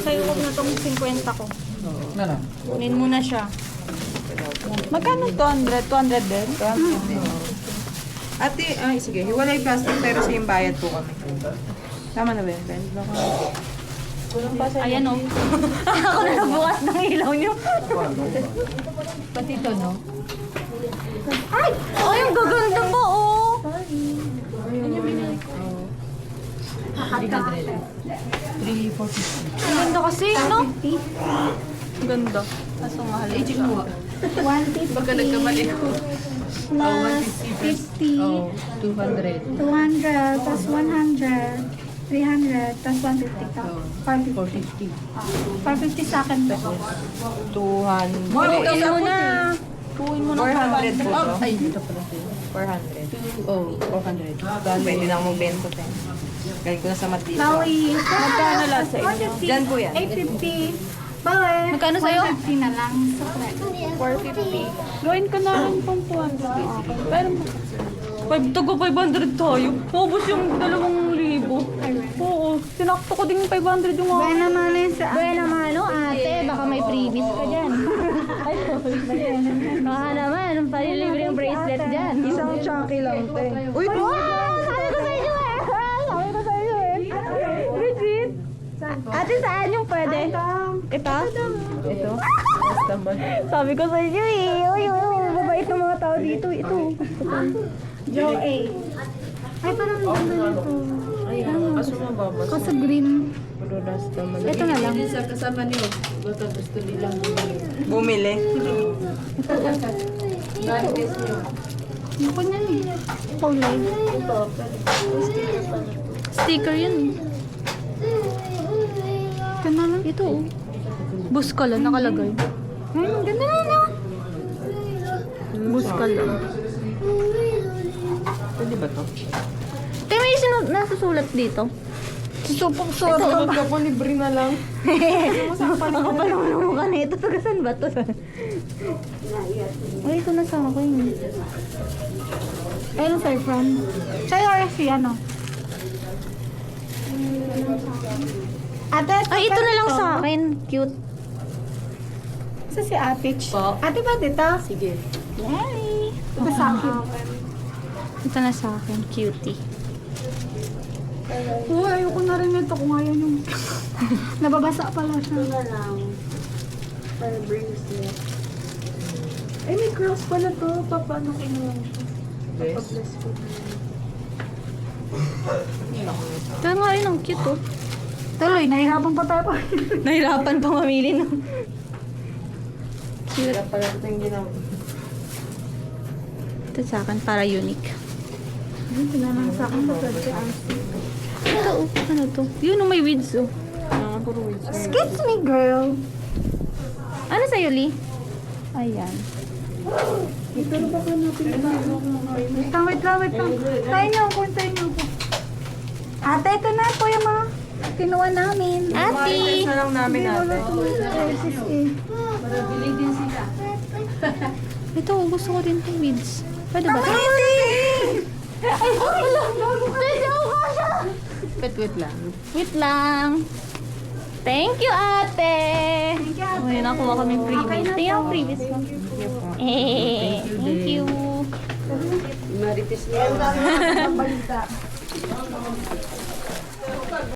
Sa'yo ko na tong 50 ko. Ano? Kunin mo na siya. Magkano 200? 200 din? Ate, ay sige, hiwalay plastic pero same bayad po kami. Tama na ba yun, friend? Baka... Ayan o. Ako na nagbukas ng ilaw niyo. Pati ito, no? Ay! Ay, ang gaganda mo oh! 340. Ang ganda kasi, no? Ang ganda. Kaso mahal. Ay, check mo. 150. Baka nagkamali ko. Plus 50. Oh, 200. 200 plus 100. 300 plus 150 ka. 550. 450. 550 sa akin ba? 200. Tuin mo na. Tuin mo na. 400 po to. Oh, ay, dito pala. 400. Oh, 400. Pwede na akong bento, friend. Galing ko na sa Matlis. Maui. Magkano lang sa inyo? 450. Diyan po yan. 850. Bawe. Magkano sa'yo? 150 na lang. 450. Gawin ko na rin pang 200. Pero, 500 tayo. Paubos yung 2,000. Oo. Sinakto ko din yung 500 yung mga. Buena mano yun sa Buena mano, ate. Baka may freebies ka dyan. Baka naman, palilibre yung bracelet dyan. Isang chunky lang, te. Uy, Sabi ko sa inyo eh. Sabi ko sa inyo eh. Legit. Ate, saan yung pwede? Ito? ito. Sabi ko sa inyo eh. Uy, mababait ng mga tao dito. Ito. Joe A. Ay, parang ganda nito. Kaso mababas. Kasi green. Ito na lang. Sa kasama niyo, baka gusto nilang Bumili. Manifest niyo. Ako na eh. Kulay. Sticker yun. Ito na lang. Ito oh. Bus ka lang nakalagay. Ay, ang ganda na no? Bus ka lang. Pwede ba to? Ito may nasusulat dito. Supong sorot ka po, libre na lang. Ang kapal naman ang mukha nito. Tagasan ba to? Ay, ito na sa akin. Ayun, sir, friend. Sa'yo or si ano? Ate, Ay, ito na lang sa akin. Cute. Sa si Apich. Po. Ate ba dito? Sige. Yay! Ito sa akin. Ito na sa akin. Cutie. Uy, ayoko na rin ito kung ayaw yung... Nababasa pala siya. Ito na lang. Para bracelet. Ay, may cross pala to. Paano ko na lang siya? Papabless ko na. Ito nga rin ang cute oh. Tuloy, nahihirapan pa tayo pa. Nahirapan pa mamili no. Hirap pala ito yung ginawa. Ito sa akin para unique. Ito na lang sa akin. Masad si Arcy. Ito oh. Ano to? Yun oh, may weeds oh. Puro wins. Excuse me, girl. Ano sa'yo, Lee? Ayan. Pero baka natin wait lang, wait lang, wait lang. Tayo niyo ako, tayo niyo ako. Ate, ito na po yung mga kinuha namin. Ate! Na lang namin ate. Para bilhin din sila. Ito, gusto ko din itong weeds. Pwede ba? Ay, wala. Pwede ako kasha. Wait lang. Wait lang. Thank you, ate! Thank you, ate. Uy, nakuha kami freebies. Tingnan ang freebies mo. Eh, thank you. Marites niya. Balita.